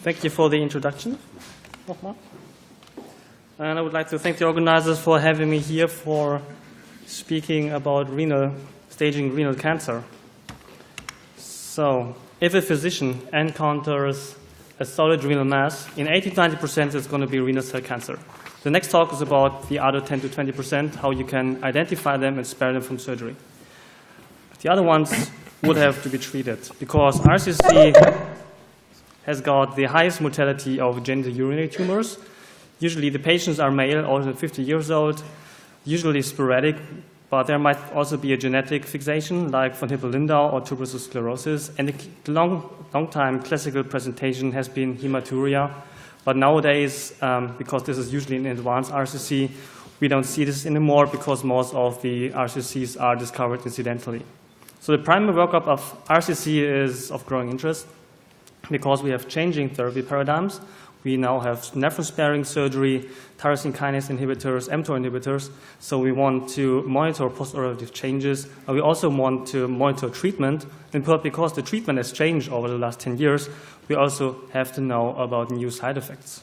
Thank you for the introduction. And I would like to thank the organizers for having me here for speaking about staging renal cancer. So, if a physician encounters a solid renal mass, in 80–90% it's going to be renal cell cancer. The next talk is about the other 10 to 20%, how you can identify them and spare them from surgery. The other ones would have to be treated because RCC has got the highest mortality of genitourinary tumors. Usually the patients are male, older than 50 years old, usually sporadic, but there might also be a genetic fixation like von Hippel-Lindau or tuberous sclerosis. And the long time classical presentation has been hematuria. But nowadays, because this is usually an advanced RCC, we don't see this anymore because most of the RCCs are discovered incidentally. So the primary workup of RCC is of growing interest because we have changing therapy paradigms. We now have nephron-sparing surgery, tyrosine kinase inhibitors, mTOR inhibitors. So we want to monitor postoperative changes. And we also want to monitor treatment. And because the treatment has changed over the last 10 years, we also have to know about new side effects.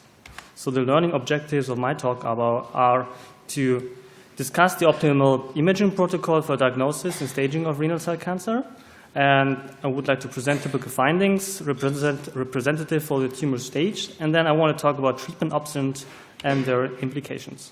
So the learning objectives of my talk are to discuss the optimal imaging protocol for diagnosis and staging of renal cell cancer. And I would like to present typical findings, representative for the tumor stage. And then I want to talk about treatment options and their implications.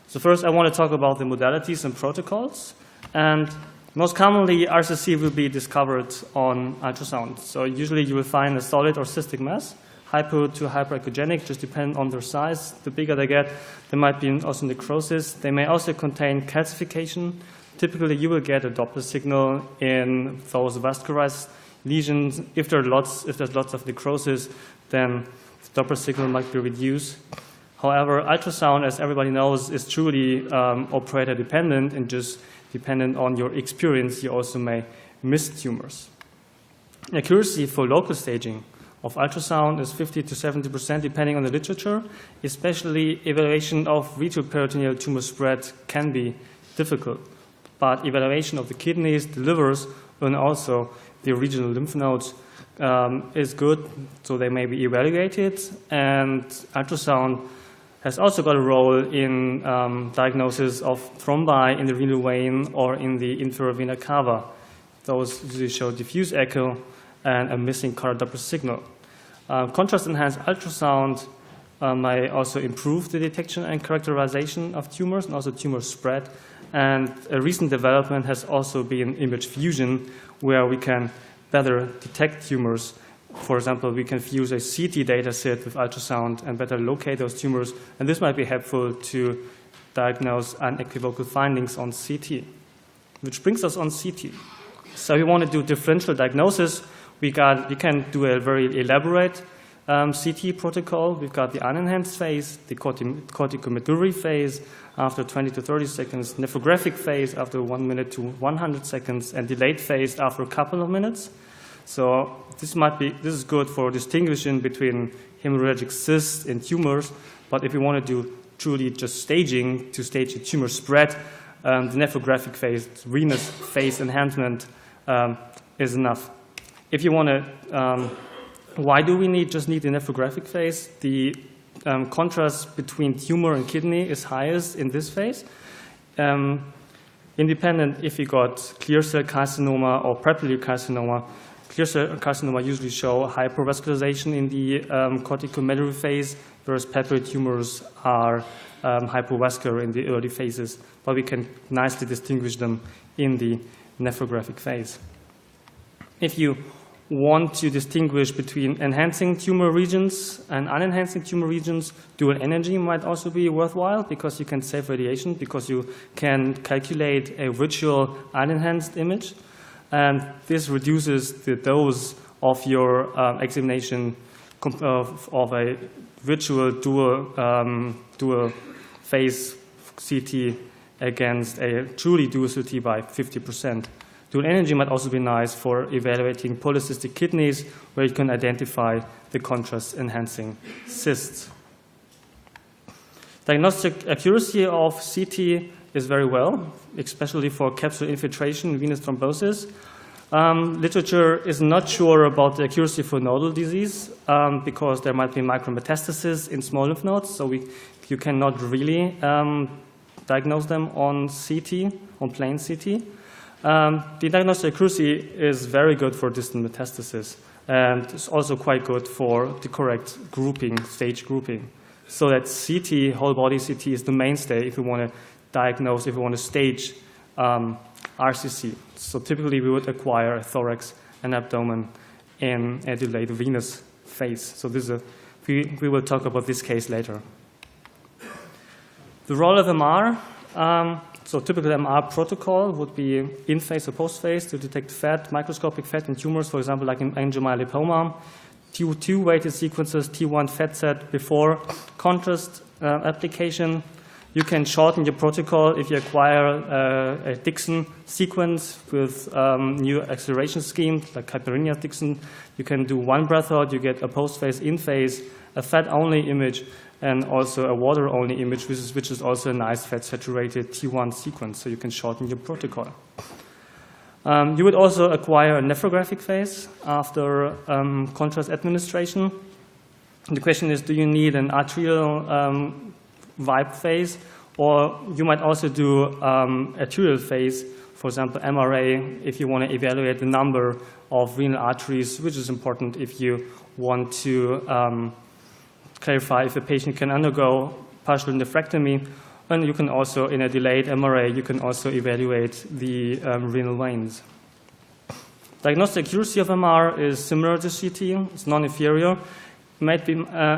So first, I want to talk about the modalities and protocols. And most commonly, RCC will be discovered on ultrasound. So usually you will find a solid or cystic mass, hypo to hyperechogenic, just depending on their size. The bigger they get, there might be also necrosis. They may also contain calcification. Typically, you will get a Doppler signal in those vascularized lesions. If there's lots of necrosis, then the Doppler signal might be reduced. However, ultrasound, as everybody knows, is truly operator dependent, and just dependent on your experience, you also may miss tumors. Accuracy for local staging of ultrasound is 50 to 70%, depending on the literature. Especially evaluation of retroperitoneal tumor spread can be difficult. But evaluation of the kidneys, the livers, and also the regional lymph nodes is good, so they may be evaluated. And ultrasound has also got a role in diagnosis of thrombi in the renal vein or in the inferior vena cava. Those usually show diffuse echo and a missing color Doppler signal. Contrast-enhanced ultrasound may also improve the detection and characterization of tumors and also tumor spread. And a recent development has also been image fusion, where we can better detect tumors. For example, we can fuse a CT data set with ultrasound and better locate those tumors. And this might be helpful to diagnose unequivocal findings on CT, which brings us on CT. So we want to do differential diagnosis. We can do a very elaborate CT protocol. We've got the unenhanced phase, the corticomedullary phase after 20 to 30 seconds, nephrographic phase after 1 minute to 100 seconds, and delayed phase after a couple of minutes. So this is good for distinguishing between hemorrhagic cysts and tumors. But if you want to do truly just staging to stage the tumor spread, the nephrographic phase, venous phase enhancement is enough. If you want to why do we just need the nephrographic phase? The contrast between tumor and kidney is highest in this phase. Independent if you got clear cell carcinoma or papillary carcinoma, clear cell carcinoma usually show hypervascularization in the corticomedullary phase, whereas papillary tumors are hypovascular in the early phases. But we can nicely distinguish them in the nephrographic phase. If you want to distinguish between enhancing tumor regions and unenhancing tumor regions, dual energy might also be worthwhile because you can save radiation, because you can calculate a virtual unenhanced image. And this reduces the dose of your examination of a virtual dual phase CT against a truly dual CT by 50%. Dual energy might also be nice for evaluating polycystic kidneys, where you can identify the contrast-enhancing cysts. Diagnostic accuracy of CT is very well, especially for capsular infiltration, venous thrombosis. Literature is not sure about the accuracy for nodal disease because there might be micrometastases in small lymph nodes, so you cannot really diagnose them on CT, on plain CT. The diagnostic accuracy is very good for distant metastasis, and it's also quite good for the correct grouping, stage grouping. So that CT, whole body CT, is the mainstay if you want to diagnose, if you want to stage RCC. So typically we would acquire a thorax and abdomen in a delayed venous phase. So this is we will talk about this case later. The role of MR, so typical MR protocol would be in phase or post phase to detect fat, microscopic fat in tumors, for example, like in angiomyolipoma. T2 weighted sequences, T1 fat set before contrast application. You can shorten your protocol if you acquire a Dixon sequence with new acceleration scheme, like Caipirinha Dixon. You can do one breath out, you get a post-phase, in-phase, a fat-only image, and also a water-only image, which is also a nice fat-saturated T1 sequence, so you can shorten your protocol. You would also acquire a nephrographic phase after contrast administration. The question is, do you need an atrial vibe phase, or you might also do arterial phase, for example, MRA, if you want to evaluate the number of renal arteries, which is important if you want to clarify if a patient can undergo partial nephrectomy. And you can also, in a delayed MRA, you can also evaluate the renal veins. Diagnostic accuracy of MR is similar to CT. It's non-inferior. Might be,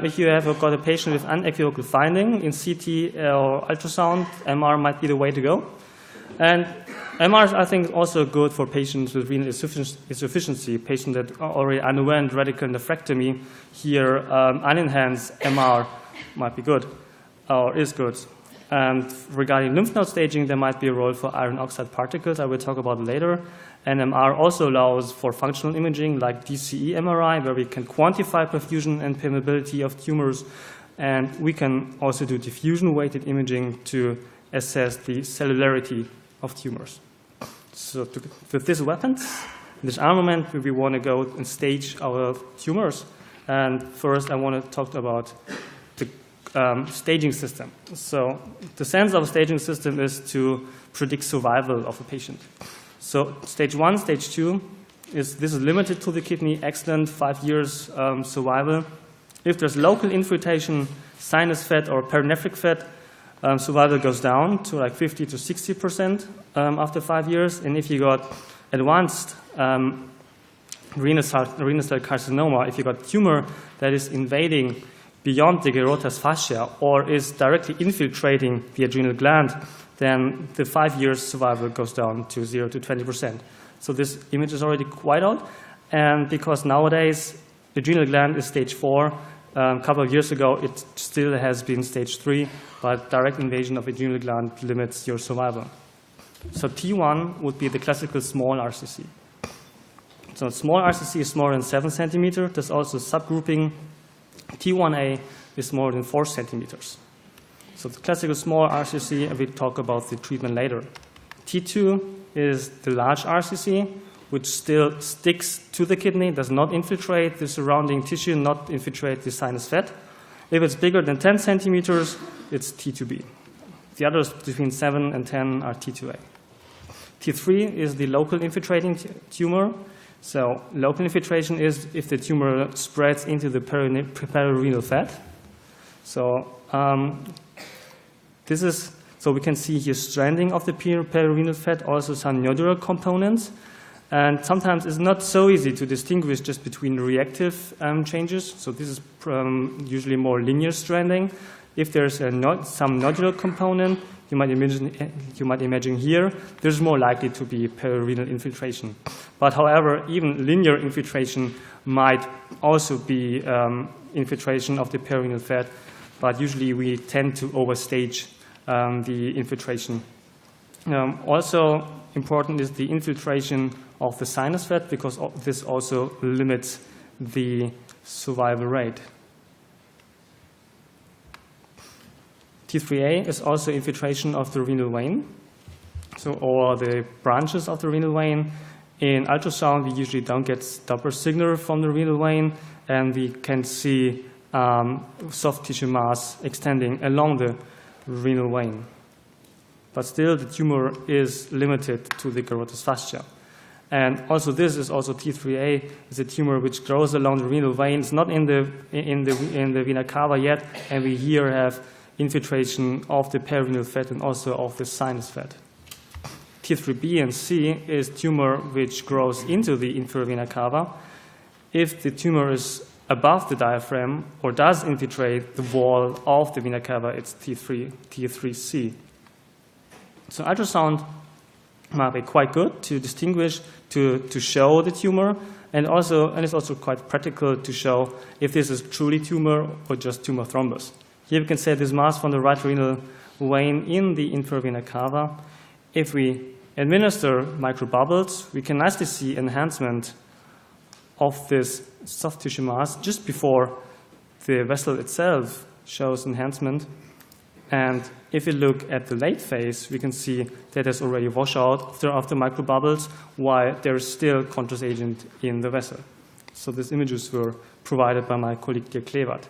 if you have got a patient with unequivocal finding in CT or ultrasound, MR might be the way to go. And MR is, I think, also good for patients with renal insufficiency, patients that already underwent radical nephrectomy. Here, unenhanced MR might be good, or is good. And regarding lymph node staging, there might be a role for iron oxide particles. I will talk about it later. And MR also allows for functional imaging like DCE MRI, where we can quantify perfusion and permeability of tumors. And we can also do diffusion-weighted imaging to assess the cellularity of tumors. So with these weapons, this armament, we want to go and stage our tumors. And first, I want to talk about the staging system. So the sense of a staging system is to predict survival of a patient. So stage 1, stage 2, this is limited to the kidney, excellent 5 years survival. If there's local infiltration, sinus fat or perinephric fat, survival goes down to like 50 to 60% after 5 years. And if you got advanced renal cell carcinoma, if you got tumor that is invading beyond the Gerota's fascia or is directly infiltrating the adrenal gland, then the 5 years survival goes down to 0 to 20%. So this image is already quite old. And because nowadays the adrenal gland is stage 4, a couple of years ago it still has been stage 3, but direct invasion of adrenal gland limits your survival. So T1 would be the classical small RCC. So small RCC is smaller than 7 centimeters. There's also subgrouping. T1A is more than 4 centimeters. So the classical small RCC, and we'll talk about the treatment later. T2 is the large RCC, which still sticks to the kidney, does not infiltrate the surrounding tissue, not infiltrate the sinus fat. If it's bigger than 10 centimeters, it's T2B. The others between 7 and 10 are T2A. T3 is the local infiltrating tumor. So local infiltration is if the tumor spreads into the perirenal fat. So so we can see here stranding of the perirenal fat, also some nodular components. And sometimes it's not so easy to distinguish just between reactive changes. So this is usually more linear stranding. If there's some nodular component, you might imagine here, there's more likely to be perirenal infiltration. But however, even linear infiltration might also be infiltration of the perirenal fat, but usually we tend to overstage the infiltration. Also important is the infiltration of the sinus fat, because this also limits the survival rate. T3A is also infiltration of the renal vein, or the branches of the renal vein. In ultrasound, we usually don't get Doppler signal from the renal vein, and we can see soft tissue mass extending along the renal vein. But still, the tumor is limited to the carotid fascia. And also, this is also T3A, is a tumor which grows along the renal veins, not in the vena cava yet, and we here have infiltration of the perirenal fat and also of the sinus fat. T3B and C is tumor which grows into the inferior vena cava. If the tumor is above the diaphragm or does infiltrate the wall of the vena cava, it's T3C. So ultrasound might be quite good to distinguish, to show the tumor, and it's also quite practical to show if this is truly tumor or just tumor thrombus. Here we can say this mass from the right renal vein in the inferior vena cava. If we administer microbubbles, we can nicely see enhancement of this soft tissue mass just before the vessel itself shows enhancement. And if we look at the late phase, we can see that there's already washout after microbubbles, while there's still contrast agent in the vessel. So these images were provided by my colleague Dirk Klevert.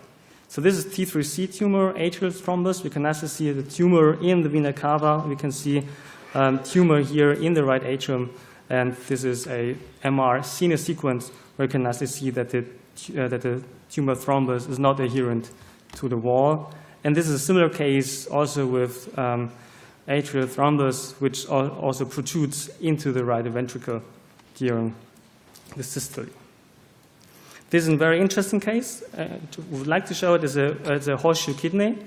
So this is T3C tumor, atrial thrombus. We can nicely see the tumor in the vena cava. We can see tumor here in the right atrium, and this is a MR CNS sequence where you can nicely see that the tumor thrombus is not adherent to the wall. And this is a similar case also with atrial thrombus, which also protrudes into the right ventricle during the systole. This is a very interesting case. Would like to show it as a horseshoe kidney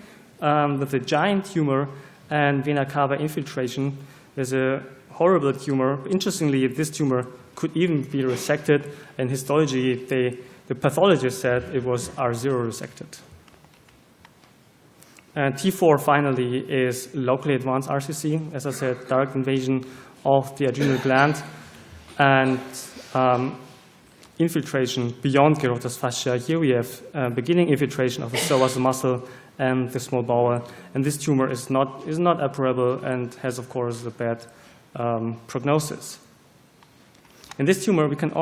with a giant tumor and vena cava infiltration. There's a horrible tumor. Interestingly, this tumor could even be resected. In histology, the pathologist said it was R0 resected. And T4 finally is locally advanced RCC. As I said, direct invasion of the adrenal gland and infiltration beyond carotid fascia. Here we have beginning infiltration of the psoas muscle and the small bowel. And this tumor is not operable and has, of course, a bad prognosis. In this tumor, we can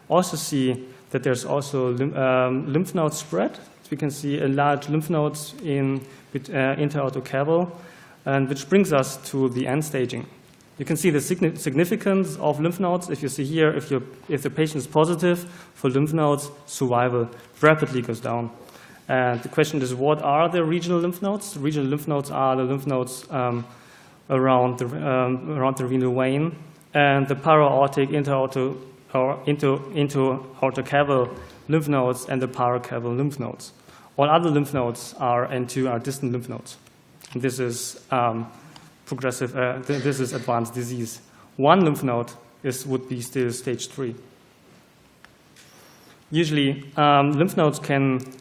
also see that there's also lymph node spread. We can see enlarged lymph nodes in interaortocaval, and which brings us to the end staging. You can see the significance of lymph nodes. If you see here, if the patient is positive for lymph nodes, survival rapidly goes down. And the question is, what are the regional lymph nodes? The regional lymph nodes are the lymph nodes around the renal vein, and the para-aortic interaortocaval lymph nodes and the paracaval lymph nodes. All other lymph nodes are distant lymph nodes. And this is progressive. This is advanced disease. One lymph node would be still stage 3. Usually, lymph nodes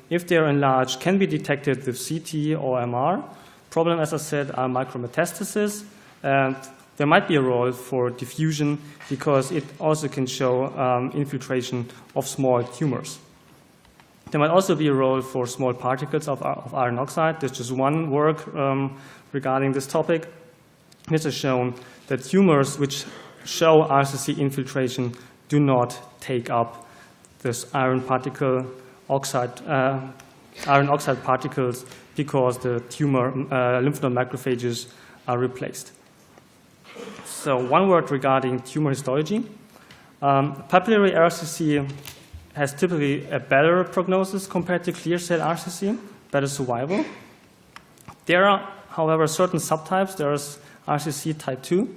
if they're enlarged, can be detected with CT or MR. Problem, as I said, are micrometastases, and there might be a role for diffusion because it also can show infiltration of small tumors. There might also be a role for small particles of iron oxide. There's just one work regarding this topic. This has shown that tumors which show RCC infiltration do not take up this iron oxide particles because the tumor lymph node macrophages are replaced. So one word regarding tumor histology. Papillary RCC has typically a better prognosis compared to clear cell RCC, better survival. There are, however, certain subtypes. There's RCC type 2.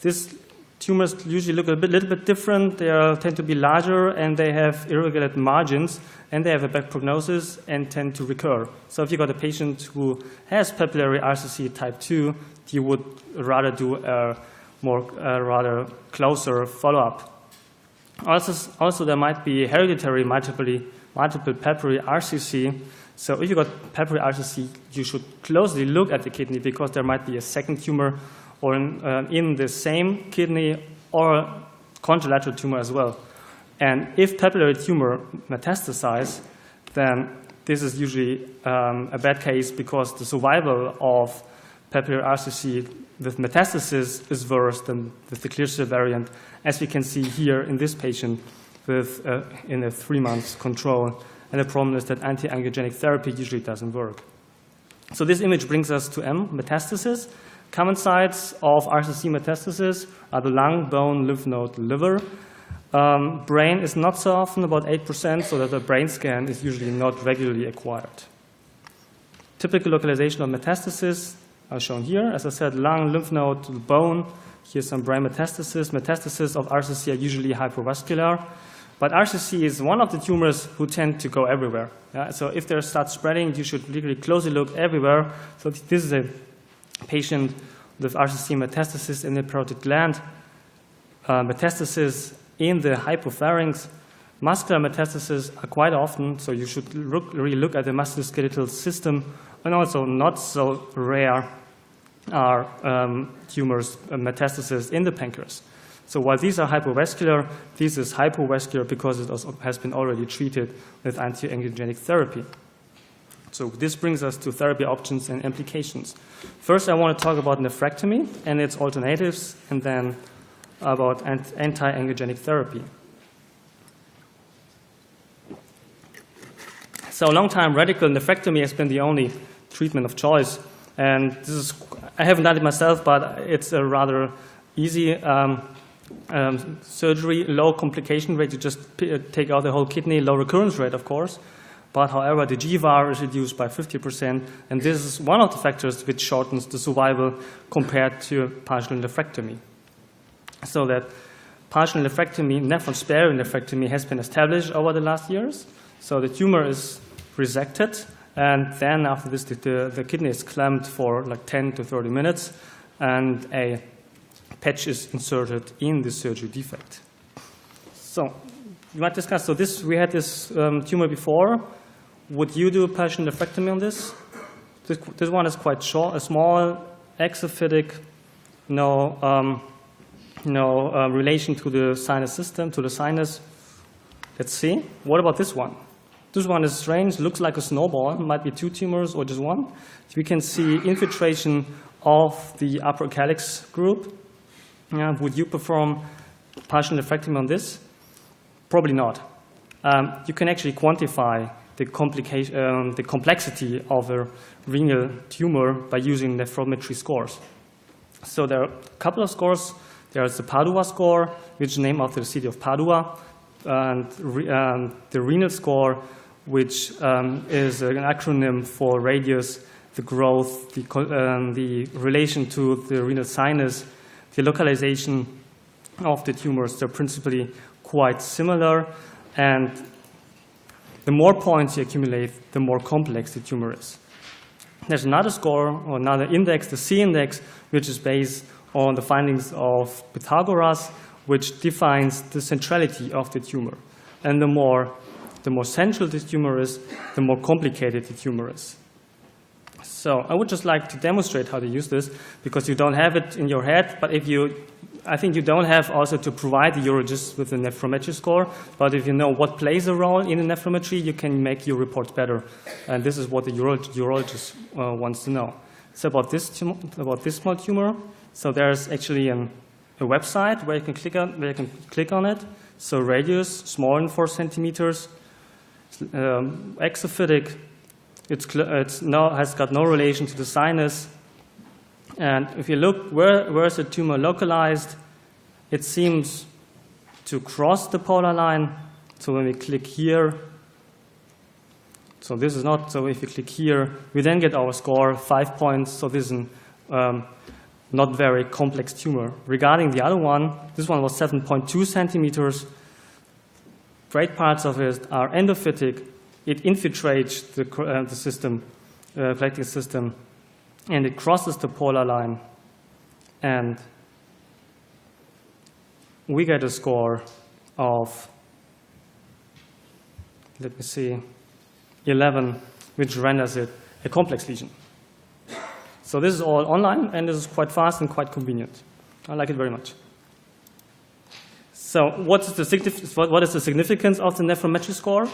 These tumors usually look a little bit different. They tend to be larger, and they have irregular margins, and they have a bad prognosis and tend to recur. So if you got a patient who has papillary RCC type 2, you would rather do a rather closer follow-up. Also, there might be hereditary multiple papillary RCC. So if you got papillary RCC, you should closely look at the kidney because there might be a second tumor or in the same kidney or contralateral tumor as well. And if papillary tumor metastasize, then this is usually a bad case because the survival of papillary RCC with metastasis is worse than with the clear cell variant, as we can see here in this patient with in a 3-month control. And the problem is that anti-angiogenic therapy usually doesn't work. So this image brings us to M, metastasis. Common sites of RCC metastasis are the lung, bone, lymph node, liver. Brain is not so often, about 8%, so that a brain scan is usually not regularly acquired. Typical localization of metastasis are shown here. As I said, lung, lymph node, bone. Here's some brain metastasis. Metastasis of RCC are usually hypervascular. But RCC is one of the tumors who tend to go everywhere. Yeah? So if they start spreading, you should really closely look everywhere. So this is a patient with RCC metastasis in the parotid gland, metastasis in the hypopharynx. Muscular metastases are quite often, so you should really look at the musculoskeletal system. And also not so rare are tumors, metastases in the pancreas. So while these are hypovascular, this is hypovascular because it also has been already treated with anti-angiogenic therapy. So this brings us to therapy options and implications. First, I want to talk about nephrectomy and its alternatives, and then about anti-angiogenic therapy. So a long time, radical nephrectomy has been the only treatment of choice. And this is, I haven't done it myself, but it's a rather easy surgery, low complication rate. You just take out the whole kidney, low recurrence rate, of course. But however, the GVAR is reduced by 50%, and this is one of the factors which shortens the survival compared to partial nephrectomy. So that partial nephrectomy, nephron-sparing nephrectomy, has been established over the last years. So the tumor is resected, and then after this, the kidney is clamped for like 10 to 30 minutes, and a patch is inserted in the surgery defect. So you might discuss, so we had this tumor before. Would you do a partial nephrectomy on this? This one is quite short, a small, exophytic, no relation to the sinus system, to the sinus. Let's see. What about this one? This one is strange, looks like a snowball. It might be 2 tumors or just one. So we can see infiltration of the upper calyx group. Would you perform partial nephrectomy on this? Probably not. You can actually quantify the complexity of a renal tumor by using nephrometry scores. So there are a couple of scores. There's the Padua score, which is named after the city of Padua, and the renal score, which is an acronym for radius, the growth, the relation to the renal sinus, the localization of the tumors. They're principally quite similar, and the more points you accumulate, the more complex the tumor is. There's another score, or another index, the C-index, which is based on the findings of Pythagoras, which defines the centrality of the tumor. And the more central the tumor is, the more complicated the tumor is. So I would just like to demonstrate how to use this, because you don't have it in your head, but I think you don't have also to provide the urologist with the nephrometry score, but if you know what plays a role in the nephrometry, you can make your reports better. And this is what the urologist wants to know. So about this small tumor, so there's actually a website where you can click on it. So radius, smaller than 4 centimeters, exophytic, has got no relation to the sinus. And if you look, where is the tumor localized, it seems to cross the polar line. So when we click here, so this is not, so if you click here, we then get our score, 5 points. So this is not very complex tumor. Regarding the other one, this one was 7.2 centimeters. Great parts of it are endophytic. It infiltrates the system, collecting system, and it crosses the polar line. And we get a score of, let me see, 11, which renders it a complex lesion. So this is all online, and this is quite fast and quite convenient. I like it very much. So what is the significance of the nephrometry score?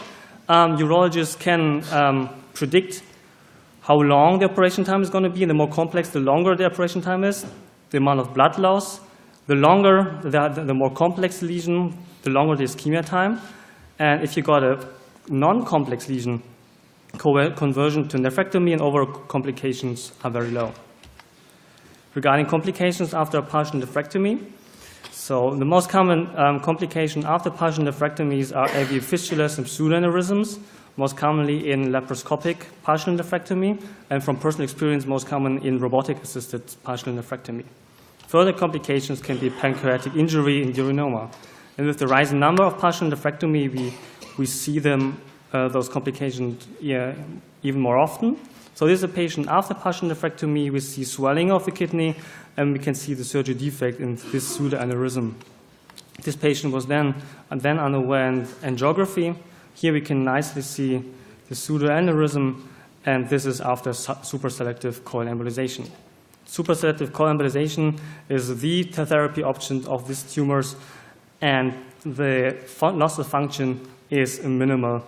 Urologists can predict how long the operation time is going to be. The more complex, the longer the operation time is, the amount of blood loss. The longer, the more complex lesion, the longer the ischemia time. And if you got a non-complex lesion, conversion to nephrectomy and overall complications are very low. Regarding complications after a partial nephrectomy, so the most common complication after partial nephrectomies are AV fistulas and pseudoaneurysms, most commonly in laparoscopic partial nephrectomy, and from personal experience, most common in robotic-assisted partial nephrectomy. Further complications can be pancreatic injury and urinoma. And with the rising number of partial nephrectomy, we see those complications even more often. So this is a patient after partial nephrectomy. We see swelling of the kidney, and we can see the surgery defect in this pseudoaneurysm. This patient was then underwent angiography. Here we can nicely see the pseudoaneurysm, and this is after superselective coil embolization. Superselective coil embolization is the therapy option of these tumors, and the loss of function is minimal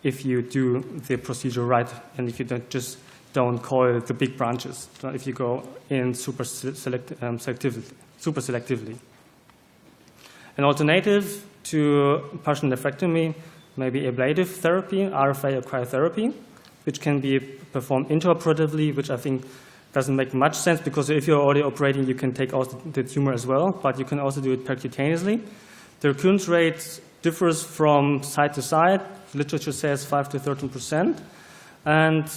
if you do the procedure right and if you don't coil the big branches, if you go in super selectively. An alternative to partial nephrectomy may be ablative therapy, RFA or cryotherapy, which can be performed intraoperatively, which I think doesn't make much sense because if you're already operating, you can take out the tumor as well, but you can also do it percutaneously. The recurrence rate differs from side to side. Literature says 5 to 13%. And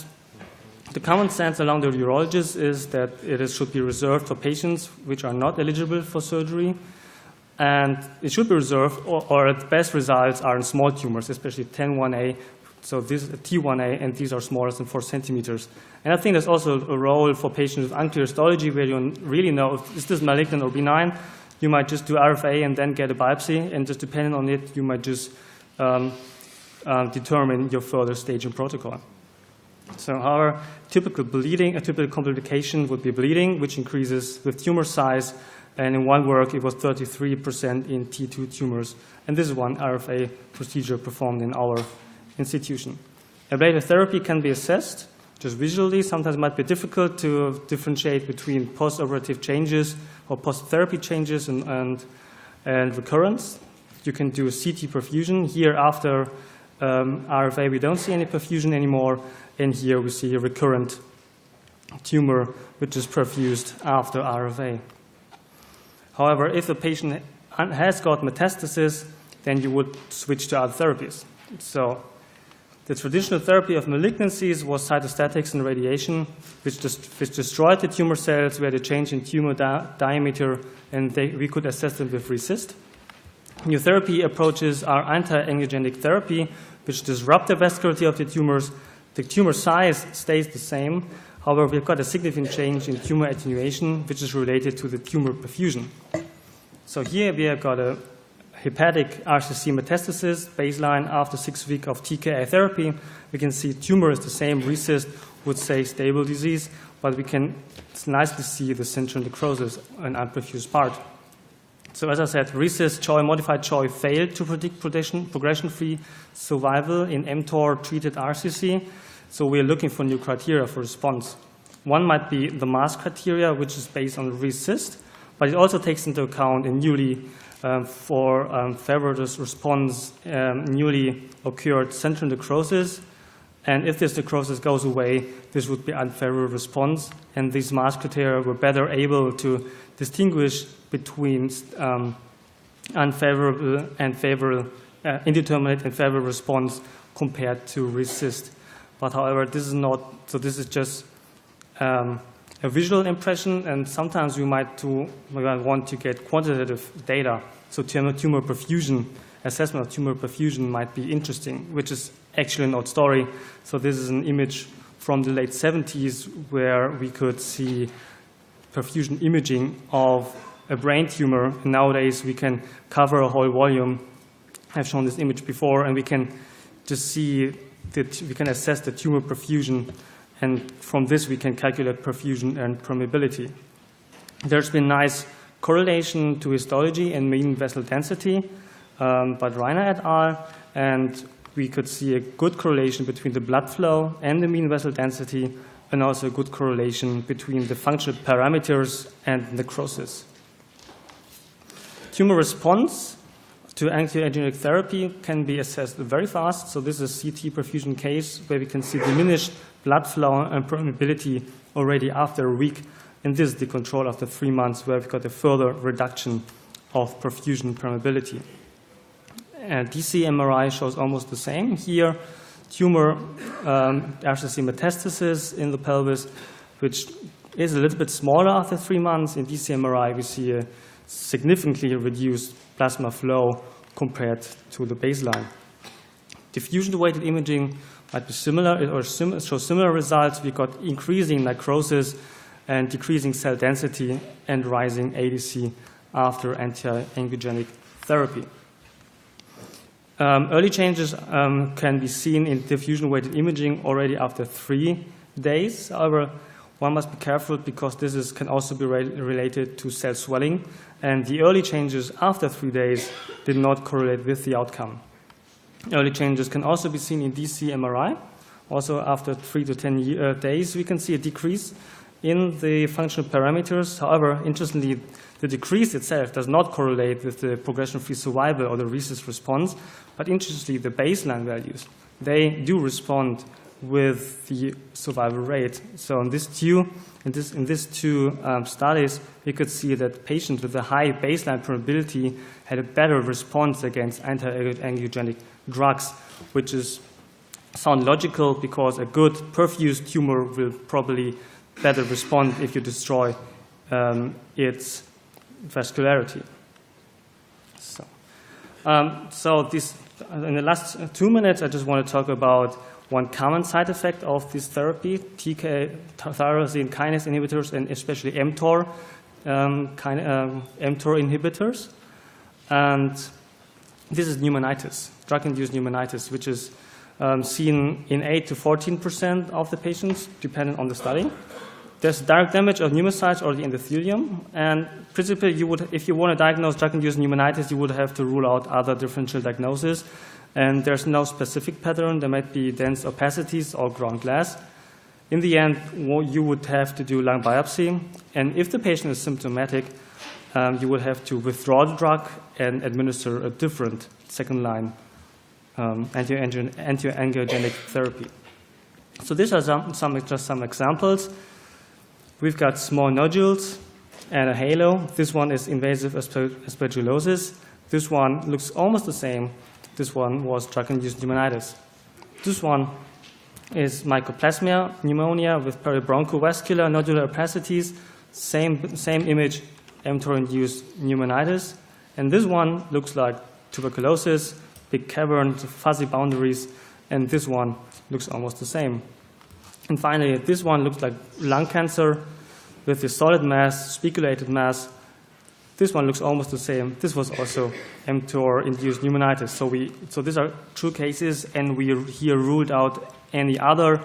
the common sense along the urologists is that it should be reserved for patients which are not eligible for surgery. And it should be reserved, or at best results are in small tumors, especially 10-1A. So this is a T1A, and these are smaller than 4 centimeters. And I think there's also a role for patients with unclear histology where you don't really know, is this malignant or benign? You might just do RFA and then get a biopsy, and just depending on it, you might just determine your further staging protocol. So our typical bleeding, a typical complication would be bleeding, which increases with tumor size. And in one work, it was 33% in T2 tumors. And this is one RFA procedure performed in our institution. Ablative therapy can be assessed just visually. Sometimes it might be difficult to differentiate between post-operative changes or post-therapy changes and recurrence. You can do CT perfusion. Here, after RFA, we don't see any perfusion anymore. And here we see a recurrent tumor, which is perfused after RFA. However, if the patient has got metastasis, then you would switch to other therapies. So the traditional therapy of malignancies was cytostatics and radiation, which destroyed the tumor cells, where the change in tumor diameter, and we could assess them with RECIST. New therapy approaches are anti-angiogenic therapy, which disrupt the vascularity of the tumors. The tumor size stays the same. However, we've got a significant change in tumor attenuation, which is related to the tumor perfusion. So here we have got a hepatic RCC metastasis, baseline after 6 weeks of TKI therapy. We can see tumor is the same. RECIST would say stable disease, but we can nicely see the central necrosis, an unperfused part. So as I said, RECIST CHOI, modified CHOI failed to predict progression-free survival in mTOR-treated RCC. So we're looking for new criteria for response. One might be the MAS criteria, which is based on RECIST, but it also takes into account a newly favorable response, newly occurred central necrosis. And if this necrosis goes away, this would be unfavorable response. And these MAS criteria were better able to distinguish between unfavorable and favorable, indeterminate and favorable response compared to RECIST. But however, this is not, so this is just a visual impression, and sometimes we might want to get quantitative data. So tumor perfusion, assessment of tumor perfusion might be interesting, which is actually an old story. So this is an image from the late 70s where we could see perfusion imaging of a brain tumor. And nowadays we can cover a whole volume. I've shown this image before, and we can just see that we can assess the tumor perfusion, and from this we can calculate perfusion and permeability. There's been nice correlation to histology and mean vessel density by Renal et al., and we could see a good correlation between the blood flow and the mean vessel density, and also a good correlation between the functional parameters and necrosis. Tumor response to anti-angiogenic therapy can be assessed very fast. So this is a CT perfusion case where we can see diminished blood flow and permeability already after a week. And this is the control after 3 months where we've got a further reduction of perfusion permeability. And DC MRI shows almost the same. Here, tumor RCC metastasis in the pelvis, which is a little bit smaller after 3 months. In DC MRI, we see a significantly reduced plasma flow compared to the baseline. Diffusion-weighted imaging might be similar or show similar results. We got increasing necrosis and decreasing cell density and rising ADC after anti-angiogenic therapy. Early changes can be seen in diffusion-weighted imaging already after 3 days. However, one must be careful because this can also be related to cell swelling, and the early changes after 3 days did not correlate with the outcome. Early changes can also be seen in DC MRI. Also, after 3 to 10 days, we can see a decrease in the functional parameters. However, interestingly, the decrease itself does not correlate with the progression-free survival or the RECIST response, but interestingly, the baseline values, they do respond with the survival rate. So in these two studies, we could see that patients with a high baseline permeability had a better response against anti-angiogenic drugs, which sounds logical because a good perfused tumor will probably better respond if you destroy its vascularity. So in the last 2 minutes, I just want to talk about one common side effect of this therapy, tyrosine kinase inhibitors, and especially mTOR inhibitors. And this is pneumonitis, drug-induced pneumonitis, which is seen in 8 to 14% of the patients, depending on the study. There's direct damage of pneumocytes or the endothelium, and principally, if you want to diagnose drug-induced pneumonitis, you would have to rule out other differential diagnoses. And there's no specific pattern. There might be dense opacities or ground glass. In the end, you would have to do lung biopsy. And if the patient is symptomatic, you would have to withdraw the drug and administer a different second-line anti-angiogenic therapy. So these are just some examples. We've got small nodules and a halo. This one is invasive aspergillosis. This one looks almost the same. This one was drug-induced pneumonitis. This one is mycoplasma pneumonia with peribronchovascular nodular opacities. Same image, mTOR-induced pneumonitis. And this one looks like tuberculosis, big caverns, fuzzy boundaries, and this one looks almost the same. And finally, this one looks like lung cancer with the solid mass, speculated mass. This one looks almost the same. This was also mTOR-induced pneumonitis. So these are true cases, and we here ruled out any other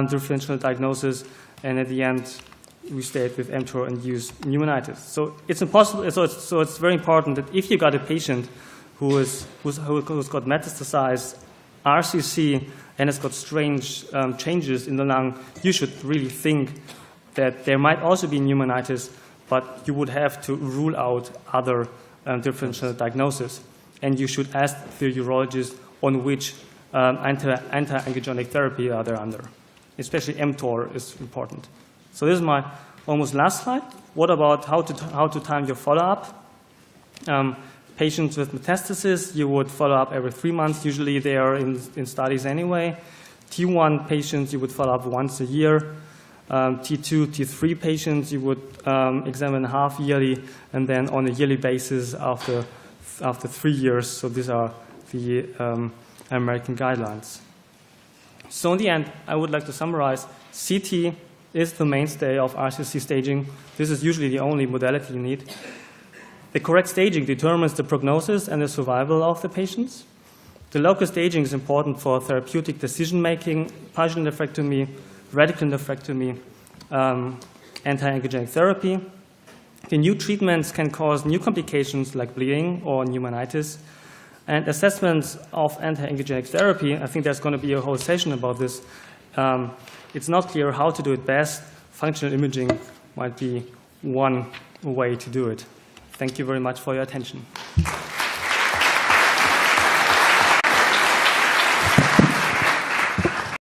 differential diagnosis, and at the end, we stayed with mTOR-induced pneumonitis. So it's impossible. So it's very important that if you got a patient who's got metastasized RCC and has got strange changes in the lung, you should really think that there might also be pneumonitis, but you would have to rule out other differential diagnoses. And you should ask the urologist on which anti-angiogenic therapy are they under. Especially mTOR is important. So this is my almost last slide. What about how to time your follow-up? Patients with metastasis, you would follow up every 3 months. Usually they are in studies anyway. T1 patients, you would follow up once a year. T2, T3 patients, you would examine half yearly, and then on a yearly basis after 3 years. So these are the American guidelines. So in the end, I would like to summarize. CT is the mainstay of RCC staging. This is usually the only modality you need. The correct staging determines the prognosis and the survival of the patients. The local staging is important for therapeutic decision-making, partial nephrectomy, radical nephrectomy, anti-angiogenic therapy. The new treatments can cause new complications like bleeding or pneumonitis. And assessments of anti-angiogenic therapy, I think there's going to be a whole session about this, It's not clear how to do it best. Functional imaging might be one way to do it. Thank you very much for your attention.